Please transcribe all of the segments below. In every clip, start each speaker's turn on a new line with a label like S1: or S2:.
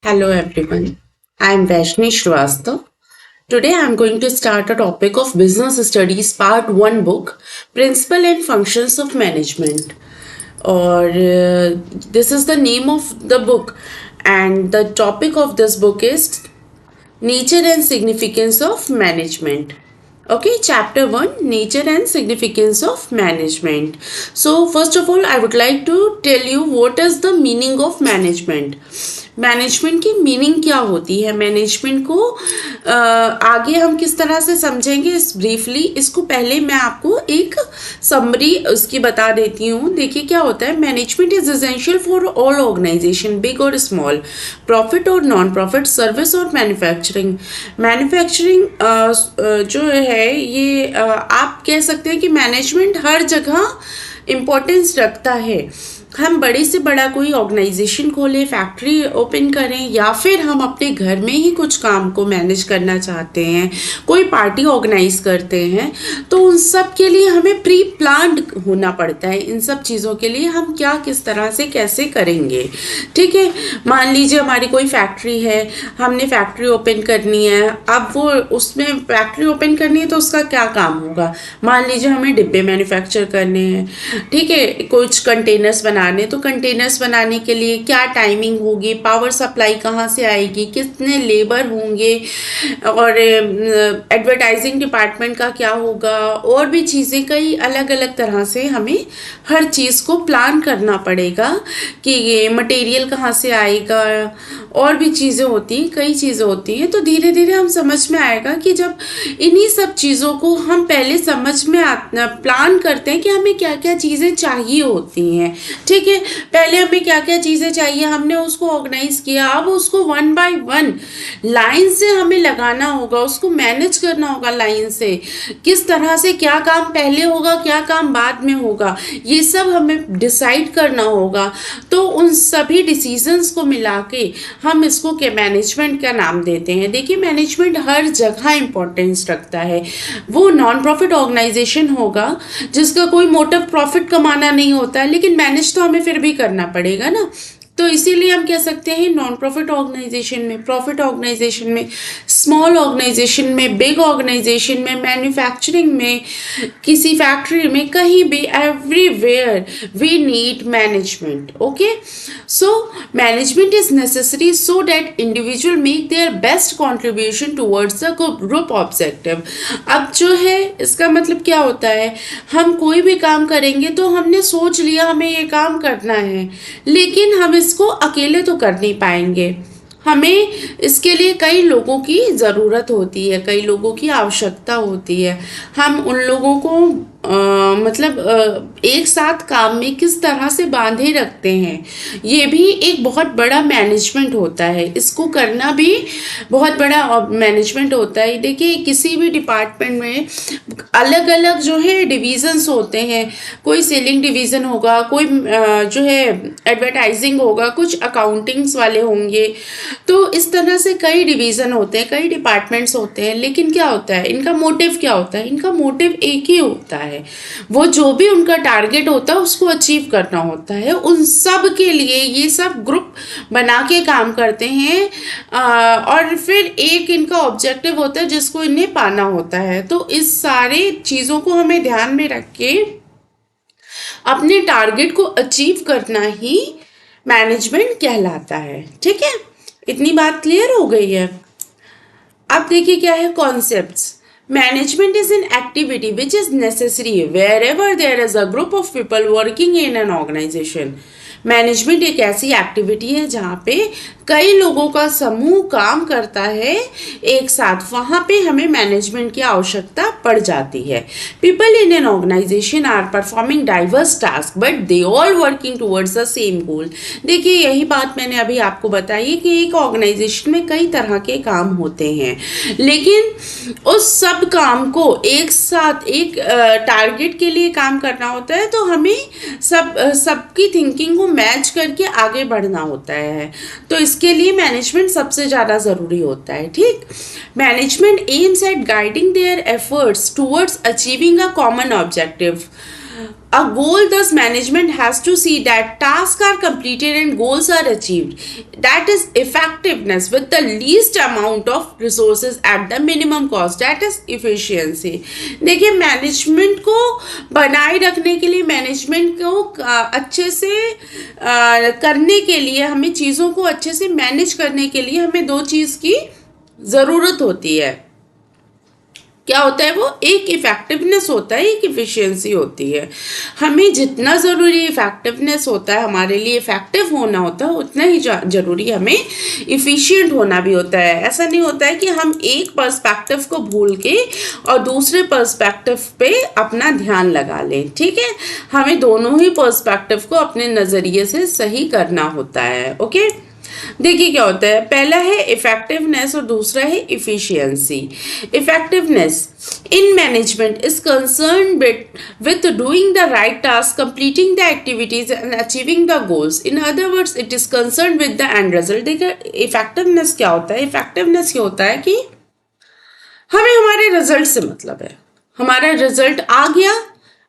S1: Hello everyone, I am Vaishni Shrivastava. Today I am going to start a topic of Business Studies Part 1 book, Principle and Functions of Management. Or this is the name of the book, and the topic of this book is Nature and Significance of Management. Okay, chapter 1, Nature and Significance of Management. So first of all, I would like to tell you what is the meaning of management. Management की meaning क्या होती है, management को आगे हम किस तरह से समझेंगे इस ब्रीफली। इसको पहले मैं आपको एक समरी उसकी बता देती हूँ। देखिए क्या होता है, management is essential for all organisation, big और स्मॉल, प्रॉफिट और नॉन प्रॉफिट, सर्विस और मैन्युफैक्चरिंग। मैन्युफैक्चरिंग जो है ये आप कह सकते हैं कि मैनेजमेंट हर जगह इम्पोर्टेंस रखता है। हम बड़े से बड़ा कोई ऑर्गेनाइजेशन खोलें, फैक्ट्री ओपन करें, या फिर हम अपने घर में ही कुछ काम को मैनेज करना चाहते हैं, कोई पार्टी ऑर्गेनाइज करते हैं, तो उन सब के लिए हमें प्री प्लान्ड होना पड़ता है। इन सब चीज़ों के लिए हम क्या किस तरह से कैसे करेंगे। ठीक है, मान लीजिए हमारी कोई फैक्ट्री है, हमने फैक्ट्री ओपन करनी है। अब वो उसमें फैक्ट्री ओपन करनी है तो उसका क्या काम होगा। मान लीजिए हमें डिब्बे मैन्युफैक्चर करने हैं, ठीक है, कुछ कंटेनर्स बनाने, तो कंटेनर्स बनाने के लिए क्या टाइमिंग होगी, पावर सप्लाई कहाँ से आएगी, कितने लेबर होंगे, और एडवर्टाइजिंग डिपार्टमेंट का क्या होगा, और भी चीज़ें कई अलग अलग तरह से हमें हर चीज़ को प्लान करना पड़ेगा कि ये मटेरियल कहाँ से आएगा, और भी चीज़ें होती हैं, कई चीज़ें होती हैं। तो धीरे धीरे हम समझ में आएगा कि जब इन्हीं सब चीज़ों को हम पहले समझ में प्लान करते हैं कि हमें क्या क्या चीज़ें चाहिए होती हैं। ठीक है, पहले हमें क्या क्या चीज़ें चाहिए, हमने उसको ऑर्गेनाइज किया, अब उसको वन बाय वन लाइन से हमें लगाना होगा, उसको मैनेज करना होगा लाइन से, किस तरह से क्या काम पहले होगा, क्या काम बाद में होगा, ये सब हमें डिसाइड करना होगा। तो उन सभी डिसीजंस को मिला के हम इसको के मैनेजमेंट का नाम देते हैं। देखिए मैनेजमेंट हर जगह इंपॉर्टेंस रखता है। वो नॉन प्रॉफिट ऑर्गेनाइजेशन होगा जिसका कोई मोटिव प्रॉफिट कमाना नहीं होता है, लेकिन मैनेज तो हमें फिर भी करना पड़ेगा ना। तो इसीलिए हम कह सकते हैं नॉन प्रॉफिट ऑर्गेनाइजेशन में, प्रॉफिट ऑर्गेनाइजेशन में, स्मॉल ऑर्गेनाइजेशन में, बिग ऑर्गेनाइजेशन में, मैन्युफैक्चरिंग में, किसी फैक्ट्री में, कहीं भी, everywhere we need management. Okay, so management is necessary so that individual make their best contribution towards the group objective. अब जो है इसका मतलब क्या होता है, हम कोई भी काम करेंगे तो हमने सोच लिया हमें ये काम करना है, लेकिन हम इसको अकेले तो कर नहीं पाएंगे। हमें इसके लिए कई लोगों की ज़रूरत होती है, कई लोगों की आवश्यकता होती है। हम उन लोगों को एक साथ काम में किस तरह से बांधे रखते हैं, ये भी एक बहुत बड़ा मैनेजमेंट होता है। इसको करना भी बहुत बड़ा मैनेजमेंट होता है। देखिए किसी भी डिपार्टमेंट में अलग अलग जो है डिवीज़न्स होते हैं, कोई सेलिंग डिवीज़न होगा, कोई जो है एडवर्टाइजिंग होगा, कुछ अकाउंटिंग्स वाले होंगे। तो इस तरह से कई डिवीज़न होते हैं, कई डिपार्टमेंट्स होते हैं, लेकिन क्या होता है, इनका मोटिव क्या होता है, इनका मोटिव एक ही होता है। वो जो भी उनका टारगेट होता है उसको अचीव करना होता है। उन सब के लिए ये सब ग्रुप बना के काम करते हैं, और फिर एक इनका ऑब्जेक्टिव होता है जिसको इन्हें पाना होता है। तो इस सारे चीज़ों को हमें ध्यान में रख के अपने टारगेट को अचीव करना ही मैनेजमेंट कहलाता है। ठीक है, इतनी बात क्लियर हो गई है। अब देखिए क्या है concepts. Management is an activity which is necessary wherever there is a group of people working in an organization. Management एक ऐसी एक्टिविटी है जहाँ पे कई लोगों का समूह काम करता है एक साथ, वहाँ पे हमें मैनेजमेंट की आवश्यकता पड़ जाती है। People in an organisation are performing diverse task but they all working towards the same goal. देखिए यही बात मैंने अभी आपको बताई कि एक ऑर्गेनाइजेशन में कई तरह के काम होते हैं, लेकिन उस सब काम को एक साथ एक टारगेट के लिए काम करना होता है। तो हमें सबकी थिंकिंग को मैच करके आगे बढ़ना होता है। तो इसके लिए मैनेजमेंट सबसे ज़्यादा ज़रूरी होता है। ठीक, management aims at guiding their efforts towards achieving a common objective. A goal, thus, management has to see that tasks are completed and goals are achieved. That is effectiveness with the least amount of resources at the minimum cost. That is efficiency. देखिए, management को बनाए रखने के लिए, management को अच्छे से करने के लिए, हमें चीज़ों को अच्छे से मैनेज करने के लिए हमें दो चीज़ की ज़रूरत होती है. क्या होता है वो? एक इफेक्टिवनेस होता है, एक इफिशियंसी होती है. हमें जितना ज़रूरी इफेक्टिवनेस होता है, हमारे लिए इफेक्टिव होना होता है, उतना ही ज़रूरी हमें इफ़िशियंट होना भी होता है. ऐसा नहीं होता है कि हम एक पर्सपेक्टिव को भूल के और दूसरे पर्सपेक्टिव पे अपना ध्यान लगा लें. ठीक है, हमें दोनों ही पर्सपेक्टिव को अपने नज़रिए से सही करना होता है. ओके, देखिए क्या होता है. पहला है इफेक्टिवनेस और दूसरा है efficiency. Effectiveness in management is concerned with doing the right task, completing the activities and achieving the goals. In other words, it is concerned with the end result. देखिए इफेक्टिवनेस क्या होता है. इफेक्टिवनेस ये होता है कि हमें हमारे रिजल्ट से मतलब है. हमारा रिजल्ट आ गया,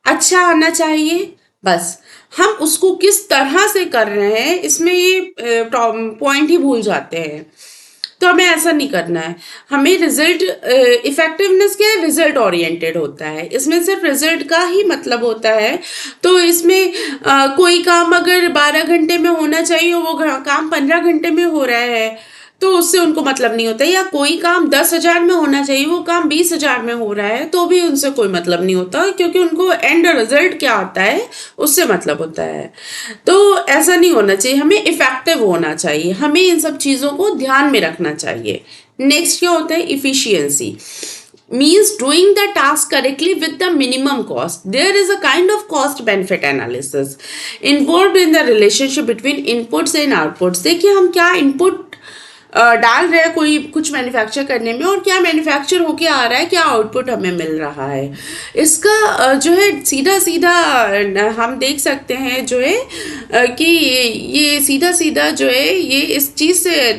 S1: अच्छा आना चाहिए, बस हम उसको किस तरह से कर रहे हैं इसमें ये पॉइंट ही भूल जाते हैं. तो हमें ऐसा नहीं करना है. हमें रिजल्ट, इफेक्टिवनेस क्या है? रिजल्ट ओरिएंटेड होता है. इसमें सिर्फ रिजल्ट का ही मतलब होता है. तो इसमें कोई काम अगर 12 घंटे में होना चाहिए, वो काम 15 घंटे में हो रहा है, तो उससे उनको मतलब नहीं होता. या कोई काम 10,000 में होना चाहिए, वो काम 20,000 में हो रहा है, तो भी उनसे कोई मतलब नहीं होता, क्योंकि उनको एंड रिजल्ट क्या आता है उससे मतलब होता है. तो ऐसा नहीं होना चाहिए. हमें इफेक्टिव होना चाहिए. हमें इन सब चीज़ों को ध्यान में रखना चाहिए. नेक्स्ट क्या होता है? Efficiency means doing the task correctly with the minimum cost. There is a kind of cost benefit analysis involved in the relationship between inputs and outputs. देखिए हम क्या इनपुट डाल रहे हैं कोई कुछ मैन्युफैक्चर करने में, और क्या मैन्युफैक्चर होके आ रहा है, क्या आउटपुट हमें मिल रहा है. इसका जो है सीधा सीधा हम देख सकते हैं जो है कि ये सीधा सीधा जो है ये इस चीज़ से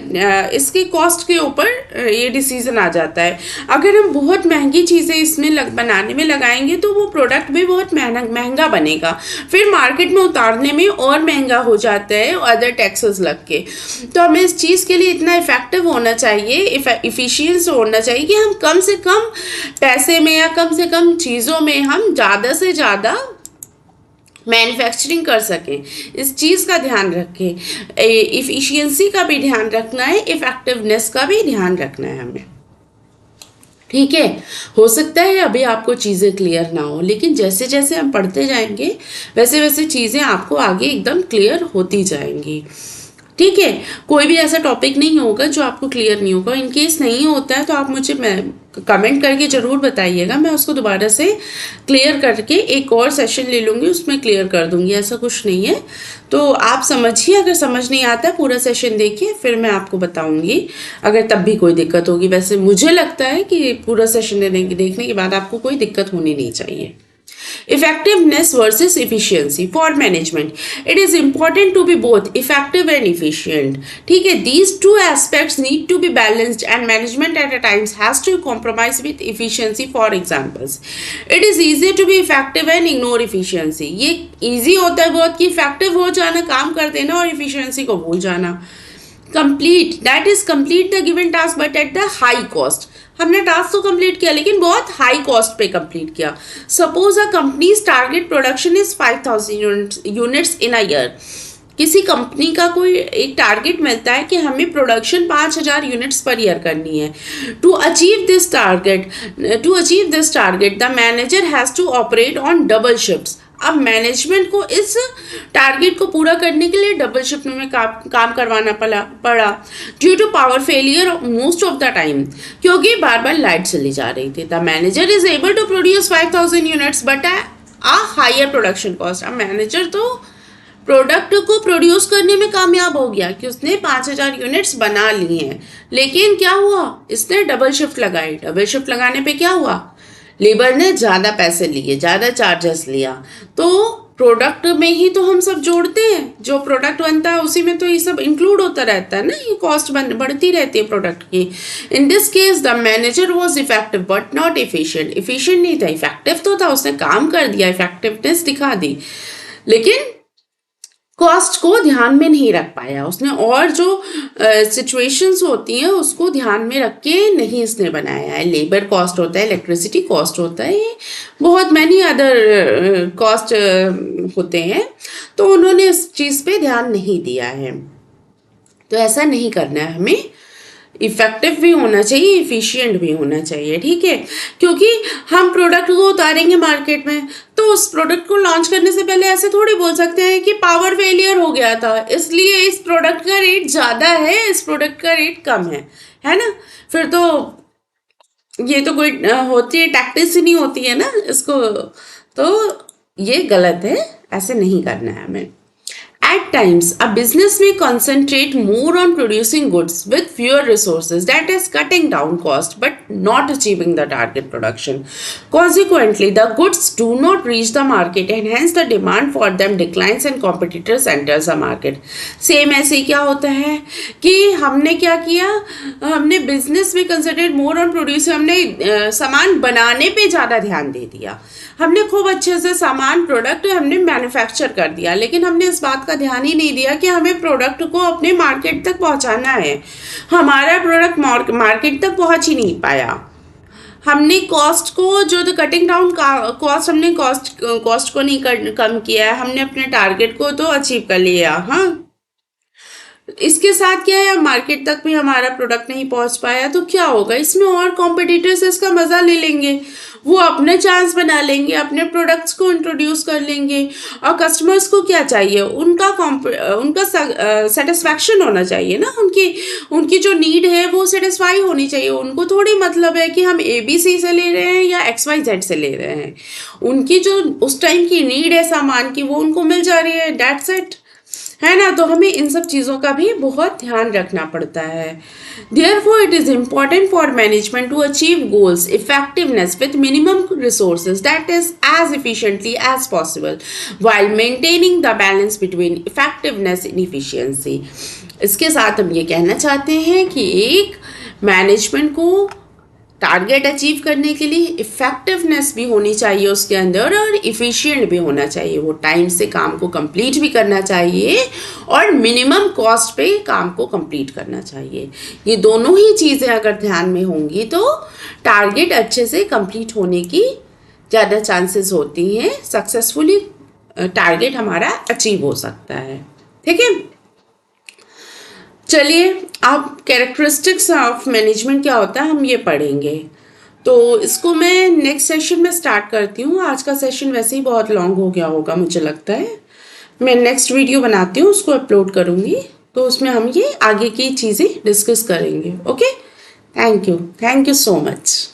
S1: इसके कॉस्ट के ऊपर ये डिसीजन आ जाता है. अगर हम बहुत महंगी चीज़ें इसमें बनाने में लगाएंगे तो वो प्रोडक्ट भी बहुत महंगा बनेगा, फिर मार्केट में उतारने में और महंगा हो जाता है अदर टैक्सेस लग के. तो हमें इस चीज़ के लिए इतना इफेक्टिव होना चाहिए, इफिशियंस होना चाहिए कि हम कम से कम पैसे में या कम से कम चीज़ों में हम ज़्यादा से ज़्यादा मैन्युफैक्चरिंग कर सकें. इस चीज़ का ध्यान रखें. इफिशियंसी का भी ध्यान रखना है, इफेक्टिवनेस का भी ध्यान रखना है हमें. ठीक है, हो सकता है अभी आपको चीज़ें क्लियर ना हो, लेकिन जैसे जैसे हम पढ़ते जाएंगे वैसे वैसे चीज़ें आपको आगे एकदम क्लियर होती जाएंगी. ठीक है, कोई भी ऐसा टॉपिक नहीं होगा जो आपको क्लियर नहीं होगा. इन केस नहीं होता है तो आप मुझे कमेंट करके ज़रूर बताइएगा. मैं उसको दोबारा से क्लियर करके एक और सेशन ले लूँगी, उसमें क्लियर कर दूँगी. ऐसा कुछ नहीं है. तो आप समझिए, अगर समझ नहीं आता है पूरा सेशन देखिए, फिर मैं आपको बताऊँगी अगर तब भी कोई दिक्कत होगी. वैसे मुझे लगता है कि पूरा सेशन देखने के बाद आपको कोई दिक्कत होनी नहीं चाहिए. Effectiveness versus efficiency for management. It is important to be both effective and efficient. ठीक है, these two aspects need to be balanced and management at times has to compromise with efficiency. For examples, it is easy to be effective and ignore efficiency. ये easy होता है बहुत कि effective हो जाना, काम कर देना, और efficiency को भूल जाना. Complete, that is complete the given task but at the high cost. हमने टास्क तो कंप्लीट किया लेकिन बहुत हाई कॉस्ट पे कंप्लीट किया. Suppose a companies target production is 5,000 units in a year. किसी कंपनी का कोई एक टारगेट मिलता है कि हमें प्रोडक्शन 5,000 यूनिट्स पर ईयर करनी है. To achieve this target the manager has to operate on double shifts. अब मैनेजमेंट को इस टारगेट को पूरा करने के लिए डबल शिफ्ट में काम करवाना पड़ा due to power failure most of the time, क्योंकि बार बार लाइट चली जा रही थी. The manager is able to produce 5,000 units but a higher production cost. अब मैनेजर तो प्रोडक्ट को प्रोड्यूस करने में कामयाब हो गया कि उसने 5,000 यूनिट्स बना ली हैं, लेकिन क्या हुआ, इसने डबल शिफ्ट लगाई. डबल शिफ्ट लगाने पे क्या हुआ, लेबर ने ज़्यादा पैसे लिए, ज़्यादा चार्जेस लिया, तो प्रोडक्ट में ही तो हम सब जोड़ते हैं, जो प्रोडक्ट बनता है उसी में तो ये सब इंक्लूड होता रहता है ना, ये कॉस्ट बढ़ती रहती है प्रोडक्ट की। In this case the manager was effective but not efficient. Efficient नहीं था, इफेक्टिव तो था, उसने काम कर दिया, इफेक्टिवनेस दिखा दी, लेकिन कॉस्ट को ध्यान में नहीं रख पाया उसने, और जो सिचुएशंस होती हैं उसको ध्यान में रख के नहीं इसने बनाया है। लेबर कॉस्ट होता है, इलेक्ट्रिसिटी कॉस्ट होता है, ये बहुत मैनी अदर कॉस्ट होते हैं, तो उन्होंने इस चीज़ पे ध्यान नहीं दिया है। तो ऐसा नहीं करना है हमें, इफेक्टिव भी होना चाहिए, इफिशिएंट भी होना चाहिए, ठीक है। क्योंकि हम प्रोडक्ट को उतारेंगे मार्केट में, तो उस प्रोडक्ट को लॉन्च करने से पहले ऐसे थोड़ी बोल सकते हैं कि पावर फेलियर हो गया था, इसलिए इस प्रोडक्ट का रेट ज़्यादा है, इस प्रोडक्ट का रेट कम है ना। फिर तो ये तो कोई होती है, टैक्टिस ही नहीं होती है ना इसको, तो ये गलत है, ऐसे नहीं करना है हमें। At times, a business may concentrate more on producing goods with fewer resources, that is, cutting down cost but not achieving the target production. Consequently, the goods do not reach the market and hence the demand for them declines and competitors enters the market. Same ऐसे ही क्या होता है कि हमने क्या किया, हमने business में कंसंट्रेट मोर ऑन प्रोड्यूसिंग, हमने सामान बनाने पे ज़्यादा ध्यान दे दिया, हमने खूब अच्छे से सामान प्रोडक्ट हमने मैन्युफैक्चर कर दिया, लेकिन हमने इस बात का ध्यान ही नहीं दिया कि हमें प्रोडक्ट को अपने मार्केट तक पहुंचाना है। हमारा प्रोडक्ट मार्केट तक पहुंच ही नहीं पाया। हमने कॉस्ट को जो तो कटिंग डाउन कॉस्ट, हमने कॉस्ट को नहीं कम किया है, हमने अपने टारगेट को तो अचीव कर लिया। हाँ, इसके साथ क्या है, मार्केट तक भी हमारा प्रोडक्ट नहीं पहुंच पाया, तो क्या होगा, इसमें और कॉम्पिटिटर्स इसका मज़ा ले लेंगे, वो अपने चांस बना लेंगे, अपने प्रोडक्ट्स को इंट्रोड्यूस कर लेंगे, और कस्टमर्स को क्या चाहिए, उनका सेटिस्फैक्शन होना चाहिए ना, उनकी जो नीड है वो सेटिस्फाई होनी चाहिए। उनको थोड़ी मतलब है कि हम ABC से ले रहे हैं या XYZ से ले रहे हैं, उनकी जो उस टाइम की नीड है सामान की, वो उनको मिल जा रही है, दैट्स इट, है ना। तो हमें इन सब चीज़ों का भी बहुत ध्यान रखना पड़ता है। Therefore, it is important for management to achieve goals effectiveness with minimum resources, that is as efficiently as possible, while maintaining the balance between effectiveness and efficiency. इसके साथ हम ये कहना चाहते हैं कि एक मैनेजमेंट को टारगेट अचीव करने के लिए इफ़ेक्टिवनेस भी होनी चाहिए उसके अंदर, और इफ़िशिएंट भी होना चाहिए, वो टाइम से काम को कंप्लीट भी करना चाहिए और मिनिमम कॉस्ट पे काम को कंप्लीट करना चाहिए। ये दोनों ही चीज़ें अगर ध्यान में होंगी तो टारगेट अच्छे से कंप्लीट होने की ज़्यादा चांसेस होती हैं, सक्सेसफुली टारगेट हमारा अचीव हो सकता है, ठीक है। चलिए, अब कैरेक्टरिस्टिक्स ऑफ मैनेजमेंट क्या होता है हम ये पढ़ेंगे, तो इसको मैं नेक्स्ट सेशन में स्टार्ट करती हूँ। आज का सेशन वैसे ही बहुत लॉन्ग हो गया होगा मुझे लगता है, मैं नेक्स्ट वीडियो बनाती हूँ, उसको अपलोड करूँगी, तो उसमें हम ये आगे की चीज़ें डिस्कस करेंगे। Okay, thank you so much.